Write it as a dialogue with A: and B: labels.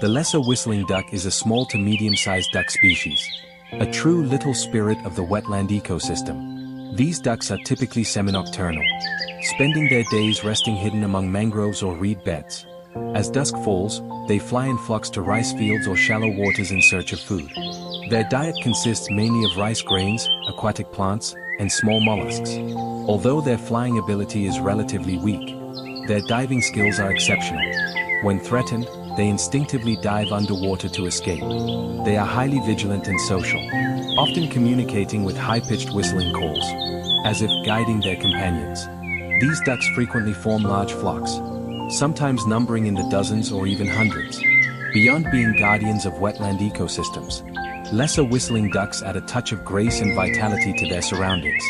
A: The lesser whistling duck is a small to medium-sized duck species. A true little spirit of the wetland ecosystem. These ducks are typically semi-nocturnal, spending their days resting hidden among mangroves or reed beds. As dusk falls, they fly in flocks to rice fields or shallow waters in search of food. Their diet consists mainly of rice grains, aquatic plants, and small mollusks. Although their flying ability is relatively weak, their diving skills are exceptional. When threatened, they instinctively dive underwater to escape. They are highly vigilant and social, often communicating with high-pitched whistling calls, as if guiding their companions. These ducks frequently form large flocks, sometimes numbering in the dozens or even hundreds. Beyond being guardians of wetland ecosystems, lesser whistling ducks add a touch of grace and vitality to their surroundings.